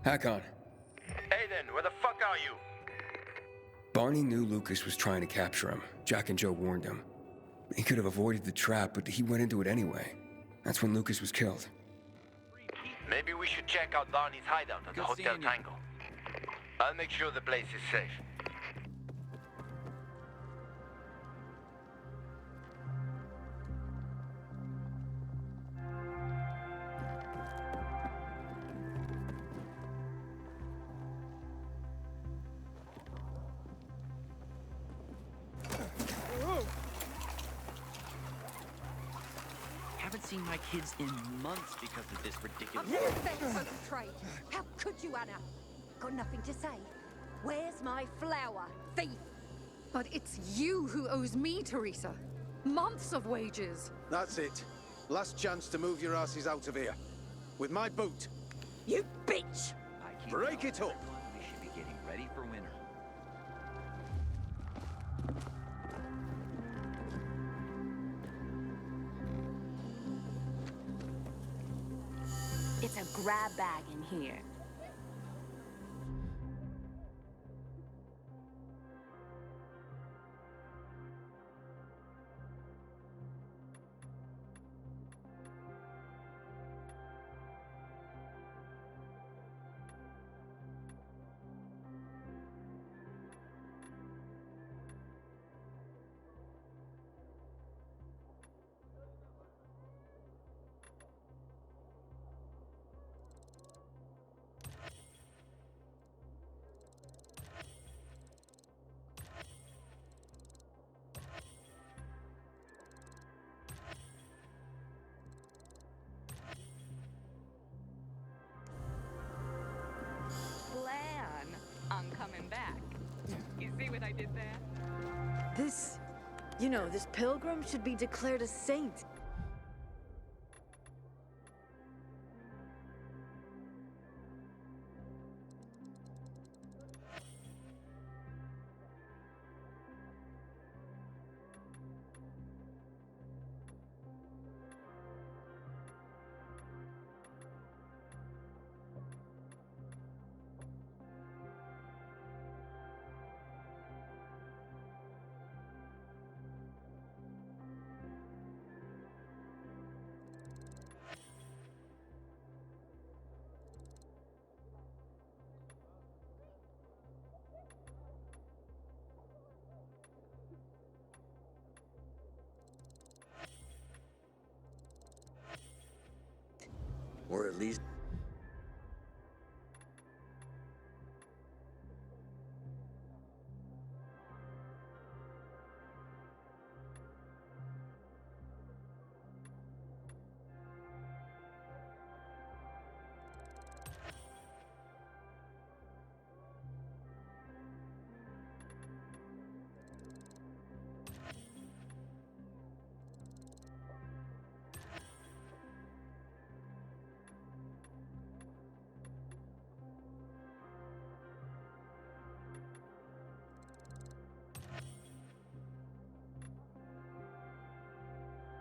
Hakon. Aiden, where the fuck are you? Barney knew Lucas was trying to capture him. Jack and Joe warned him. He could have avoided the trap, but he went into it anyway. That's when Lucas was killed. Maybe we should check out Barney's hideout at the Hotel Tango. I'll make sure the place is safe. Haven't seen my kids in months because of this ridiculous... I've never been so betrayed. How could you, Anna? Got nothing to say? Where's my flour, thief? But it's you who owes me, Teresa. Months of wages. That's it. Last chance to move your asses out of here. With my boot. You bitch! Break it up! We should be getting ready for winter. It's a grab bag in here. Plan on coming back. You see what I did there? This pilgrim should be declared a saint. Or at least...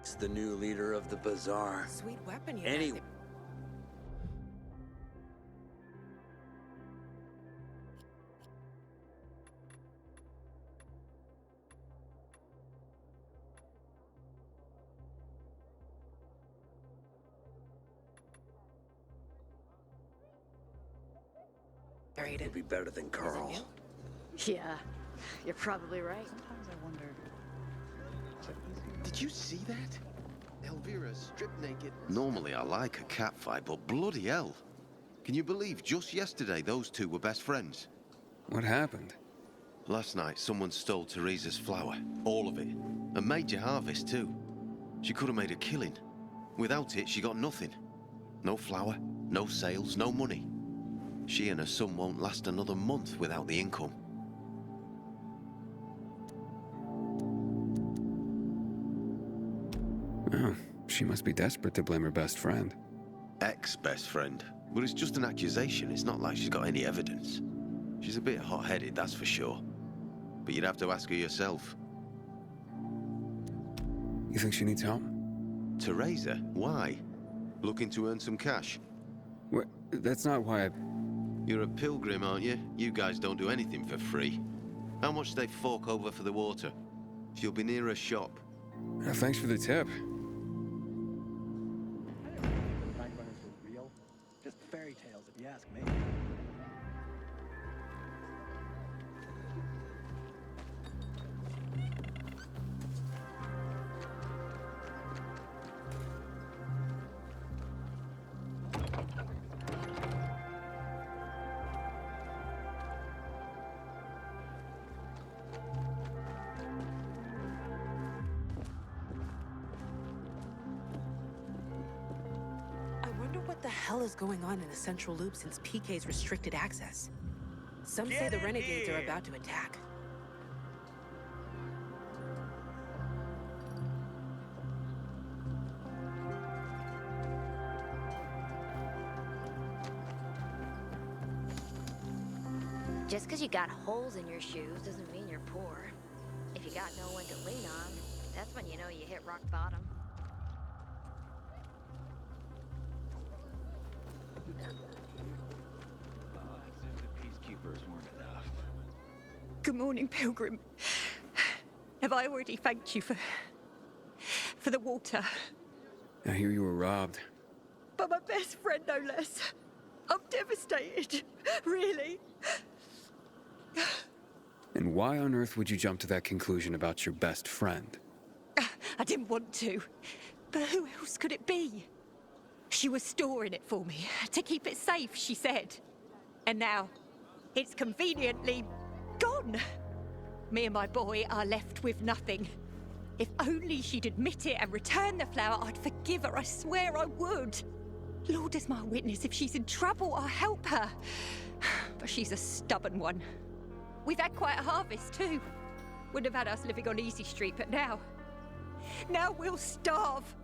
It's the new leader of the bazaar. Sweet weapon you Anyway. got. It'll be better than Carl. Yeah, you're probably right. Sometimes I wonder. Did you see that? Elvira stripped naked. Normally I like a cat fight, but bloody hell. Can you believe just yesterday those two were best friends? What happened? Last night someone stole Teresa's flour. All of it. A major harvest too. She could have made a killing. Without it, she got nothing. No flour, no sales, no money. She and her son won't last another month without the income. Oh, she must be desperate to blame her best friend. Ex-best friend. But it's just an accusation. It's not like she's got any evidence. She's a bit hot-headed, that's for sure. But you'd have to ask her yourself. You think she needs help? Teresa? Why? Looking to earn some cash? What? That's not why I... You're a pilgrim, aren't you? You guys don't do anything for free. How much do they fork over for the water? She'll be near a shop. Thanks for the tip. Bank runners were real. Just fairy tales, if you ask me. What the hell is going on in the Central Loop since PK's restricted access? Some say the Renegades are about to attack. Just because you got holes in your shoes doesn't mean you're poor. If you got no one to lean on, that's when you know you hit rock bottom. The peacekeepers weren't enough. Good morning, Pilgrim. Have I already thanked you for the water? I hear you were robbed. But my best friend, no less. I'm devastated. Really. And why on earth would you jump to that conclusion about your best friend? I didn't want to. But who else could it be? She was storing it for me, to keep it safe, she said. And now, it's conveniently gone. Me and my boy are left with nothing. If only she'd admit it and return the flower, I'd forgive her, I swear I would. Lord is my witness, if she's in trouble, I'll help her. But she's a stubborn one. We've had quite a harvest, too. Wouldn't have had us living on Easy Street, but now we'll starve.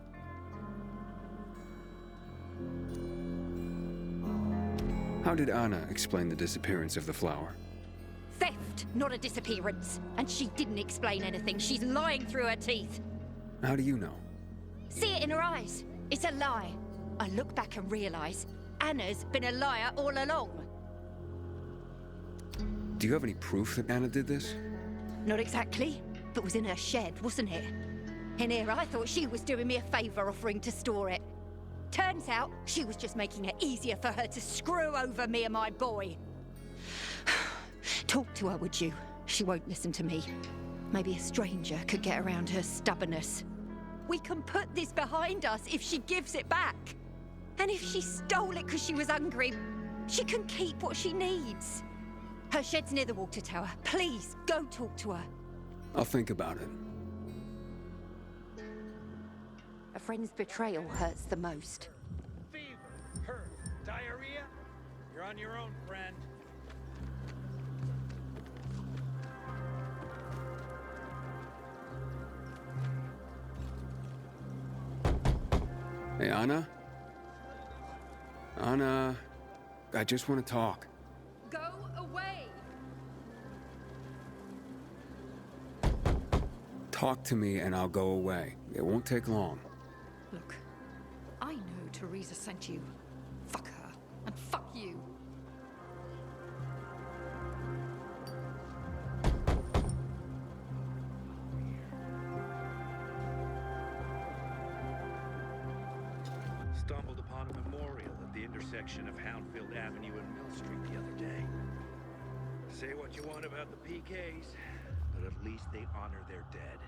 How did Anna explain the disappearance of the flower? Theft, not a disappearance. And she didn't explain anything. She's lying through her teeth. How do you know? See it in her eyes. It's a lie. I look back and realize Anna's been a liar all along. Do you have any proof that Anna did this? Not exactly, but was in her shed, wasn't it? And here I thought she was doing me a favor offering to store it. Turns out she was just making it easier for her to screw over me and my boy. Talk to her, would you? She won't listen to me. Maybe a stranger could get around her stubbornness. We can put this behind us if she gives it back. And if she stole it because she was hungry, she can keep what she needs. Her shed's near the water tower. Please, go talk to her. I'll think about it. A friend's betrayal hurts the most. Fever, hurt, diarrhea? You're on your own, friend. Hey, Anna? Anna, I just want to talk. Go away! Talk to me and I'll go away. It won't take long. Look, I know Teresa sent you. Fuck her. And fuck you. Stumbled upon a memorial at the intersection of Houndfield Avenue and Mill Street the other day. Say what you want about the PKs, but at least they honor their dead.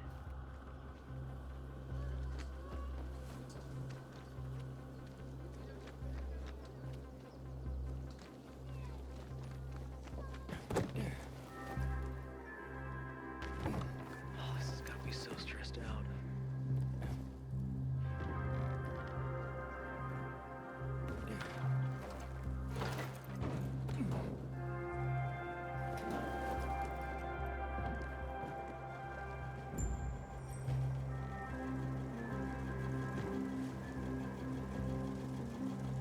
Oh, this has got me so stressed out.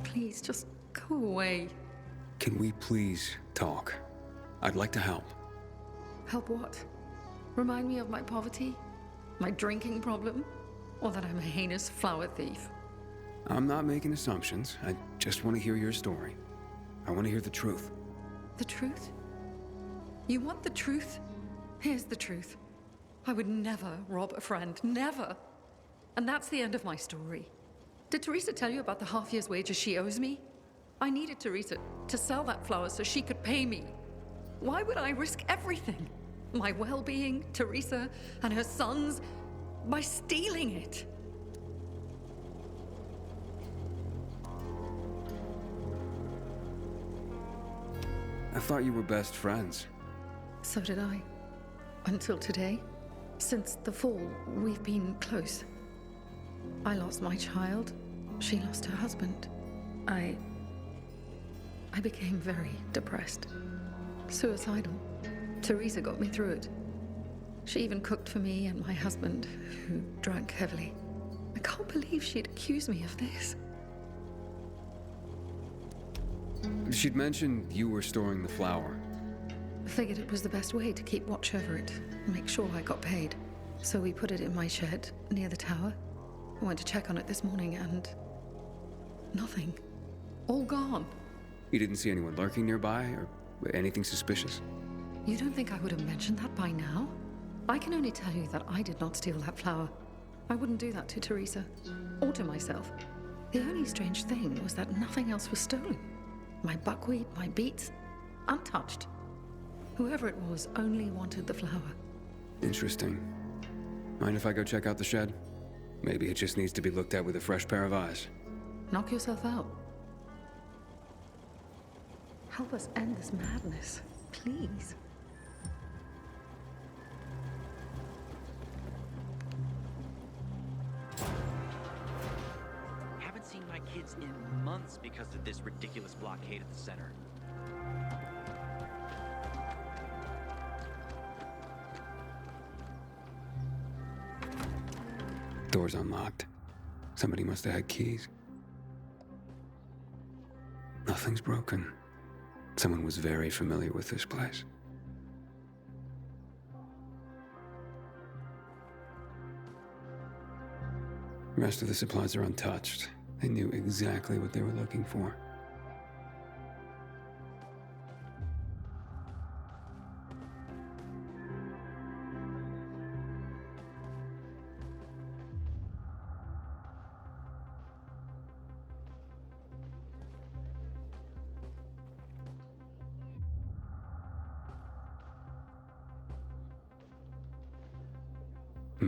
Please, just go away. Can we please talk? I'd like to help. Help what? Remind me of my poverty? My drinking problem? Or that I'm a heinous flower thief? I'm not making assumptions. I just want to hear your story. I want to hear the truth. The truth? You want the truth? Here's the truth. I would never rob a friend. Never. And that's the end of my story. Did Teresa tell you about the half year's wages she owes me? I needed Teresa to sell that flower so she could pay me. Why would I risk everything? My well-being, Teresa, and her sons, by stealing it? I thought you were best friends. So did I. Until today. Since the fall, we've been close. I lost my child. She lost her husband. I became very depressed. Suicidal. Teresa got me through it. She even cooked for me and my husband, who drank heavily. I can't believe she'd accused me of this. She'd mentioned you were storing the flower. I figured it was the best way to keep watch over it and make sure I got paid. So we put it in my shed near the tower. I went to check on it this morning and... nothing. All gone. You didn't see anyone lurking nearby or anything suspicious? You don't think I would have mentioned that by now? I can only tell you that I did not steal that flower. I wouldn't do that to Teresa, or to myself. The only strange thing was that nothing else was stolen. My buckwheat, my beets, untouched. Whoever it was only wanted the flower. Interesting. Mind if I go check out the shed? Maybe it just needs to be looked at with a fresh pair of eyes. Knock yourself out. Help us end this madness, please. Haven't seen my kids in months because of this ridiculous blockade at the center. Door's unlocked. Somebody must have had keys. Nothing's broken. Someone was very familiar with this place. The rest of the supplies are untouched. They knew exactly what they were looking for.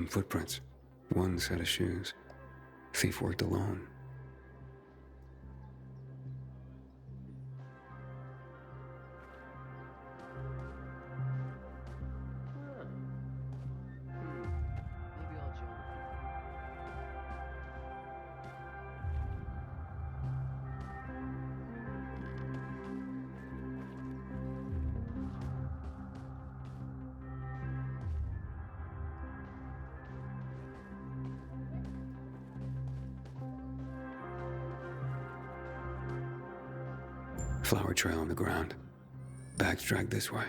Footprints. One set of shoes. Thief worked alone. Maybe I'll join. Flower trail on the ground. Bags dragged this way.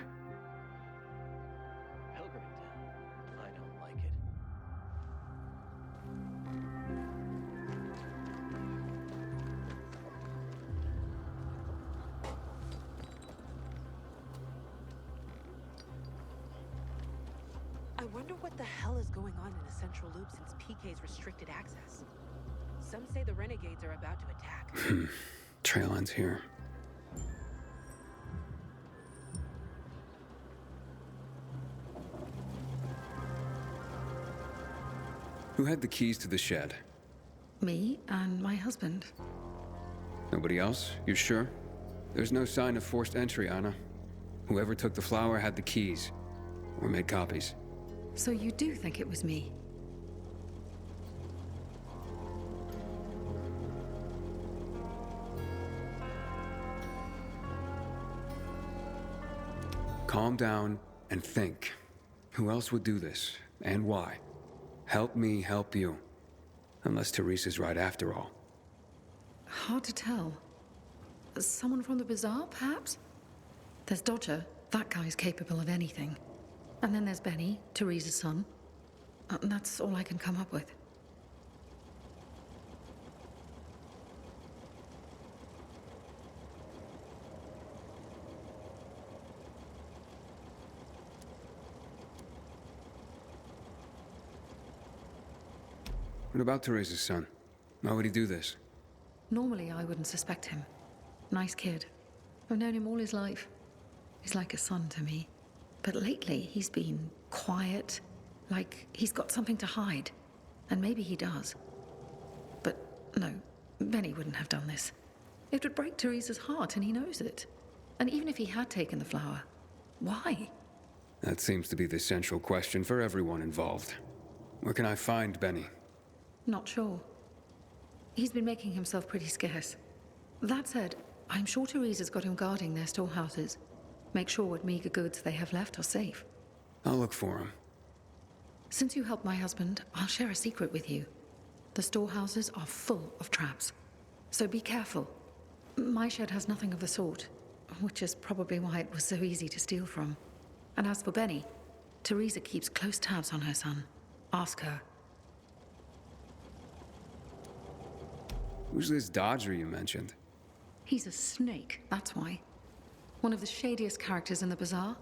Pilgrim Town. I don't like it. I wonder what the hell is going on in the Central Loop since PK's restricted access. Some say the Renegades are about to attack. Trail ends here. Who had the keys to the shed? Me and my husband. Nobody else? You sure? There's no sign of forced entry, Anna. Whoever took the flower had the keys. Or made copies. So you do think it was me? Calm down and think. Who else would do this? And why? Help me help you. Unless Teresa's right after all. Hard to tell. Someone from the bazaar, perhaps? There's Dodger. That guy's capable of anything. And then there's Benny, Teresa's son. That's all I can come up with. What about Teresa's son? Why would he do this? Normally, I wouldn't suspect him. Nice kid. I've known him all his life. He's like a son to me. But lately, he's been quiet, like he's got something to hide. And maybe he does. But no, Benny wouldn't have done this. It would break Teresa's heart, and he knows it. And even if he had taken the flower, why? That seems to be the central question for everyone involved. Where can I find Benny? Not sure. He's been making himself pretty scarce. That said, I'm sure Teresa's got him guarding their storehouses. Make sure what meager goods they have left are safe. I'll look for him. Since you helped my husband, I'll share a secret with you. The storehouses are full of traps. So be careful. My shed has nothing of the sort, which is probably why it was so easy to steal from. And as for Benny, Teresa keeps close tabs on her son. Ask her. Who's this Dodger you mentioned? He's a snake, that's why. One of the shadiest characters in the bazaar.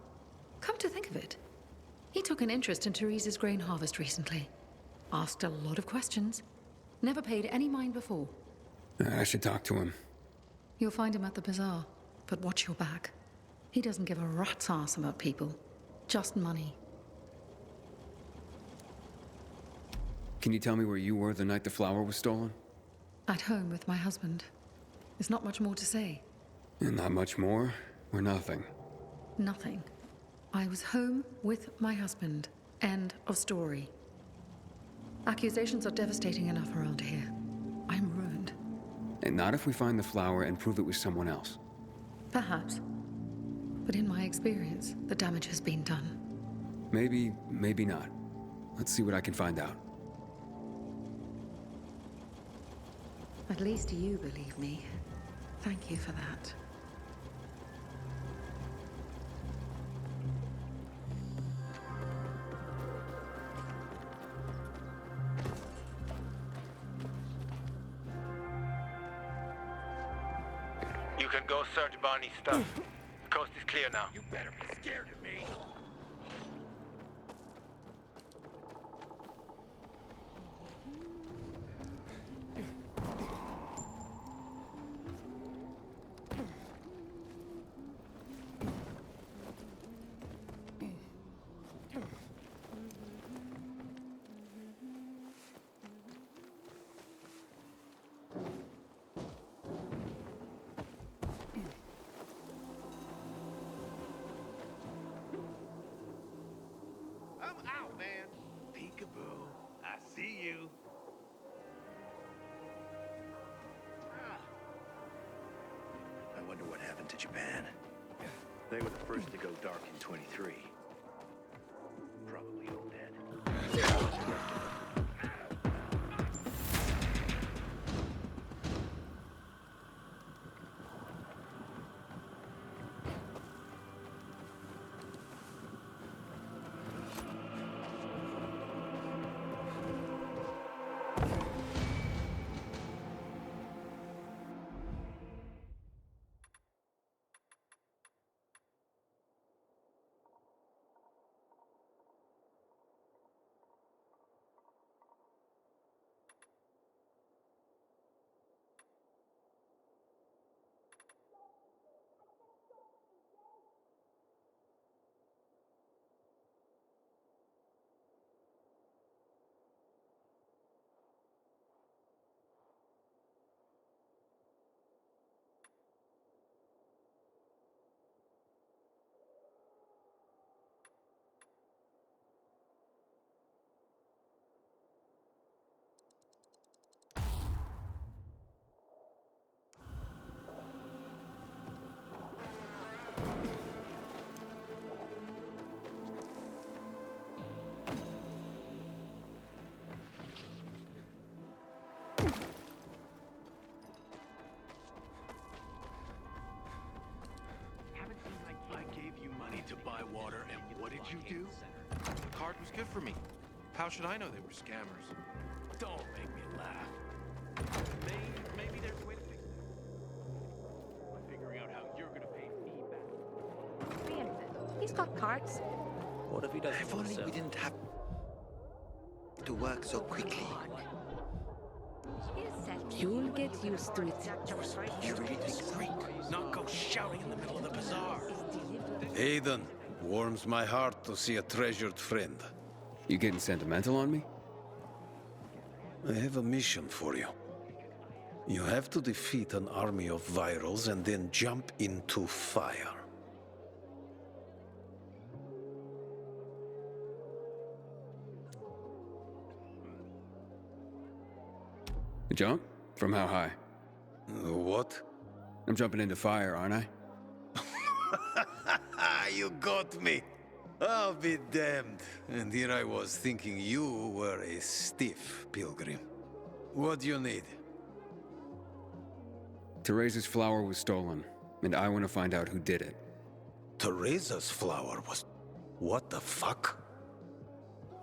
Come to think of it, he took an interest in Teresa's grain harvest recently. Asked a lot of questions. Never paid any mind before. I should talk to him. You'll find him at the bazaar, but watch your back. He doesn't give a rat's ass about people. Just money. Can you tell me where you were the night the flower was stolen? At home with my husband. There's not much more to say. And not much more, or nothing? Nothing. I was home with my husband. End of story. Accusations are devastating enough around here. I'm ruined. And not if we find the flower and prove it was someone else. Perhaps. But in my experience, the damage has been done. Maybe, maybe not. Let's see what I can find out. At least you believe me. Thank you for that. You can go search Barney's stuff. The coast is clear now. You better be scared of me. I'm out, man. Peekaboo. I see you. I wonder what happened to Japan. They were the first to go dark in 23. Probably all dead. To buy water, and what did you do? The card was good for me. How should I know they were scammers? Don't make me laugh. Maybe there's a way to fix it. By figuring out how you're gonna pay feedback. He's got cards. What if he doesn't If only we didn't have to work so quickly. You'll get used to it. You be discreet, not go shouting in the middle of the bazaar. Aiden, warms my heart to see a treasured friend. You getting sentimental on me? I have a mission for you. You have to defeat an army of virals and then jump into fire. Jump? From how high? What? I'm jumping into fire, aren't I? You got me. I'll be damned. And here I was thinking you were a stiff pilgrim. What do you need? Teresa's flower was stolen, and I want to find out who did it. Teresa's flower was... What the fuck?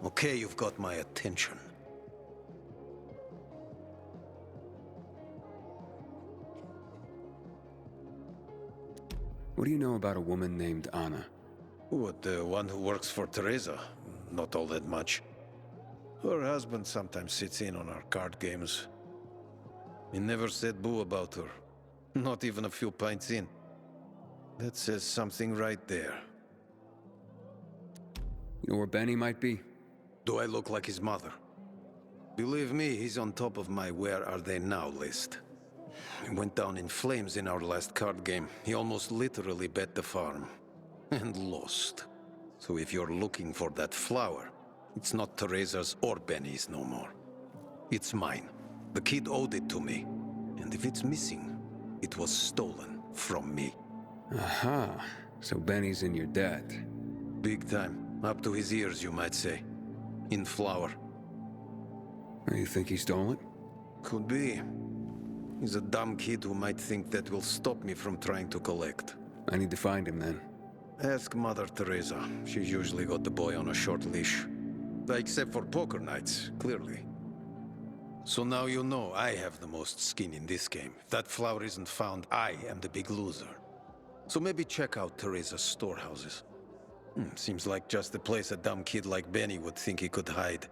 Okay, you've got my attention. What do you know about a woman named Anna? What, the one who works for Teresa? Not all that much. Her husband sometimes sits in on our card games. He never said boo about her. Not even a few pints in. That says something right there. You know where Benny might be? Do I look like his mother? Believe me, he's on top of my where are they now list. He went down in flames in our last card game. He almost literally bet the farm. And lost. So if you're looking for that flower, it's not Teresa's or Benny's no more. It's mine. The kid owed it to me. And if it's missing, it was stolen from me. Aha. So Benny's in your debt. Big time. Up to his ears, you might say. In flour. You think he stole it? Could be. He's a dumb kid who might think that will stop me from trying to collect. I need to find him then. Ask Mother Teresa. She's usually got the boy on a short leash. Except for poker nights, clearly. So now you know I have the most skin in this game. If that flower isn't found, I am the big loser. So maybe check out Teresa's storehouses. Seems like just the place a dumb kid like Benny would think he could hide.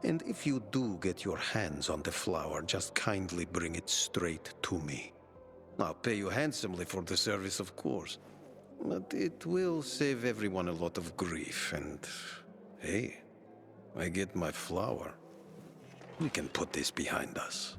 And if you do get your hands on the flower, just kindly bring it straight to me. I'll pay you handsomely for the service, of course. But it will save everyone a lot of grief, and... hey, I get my flower. We can put this behind us.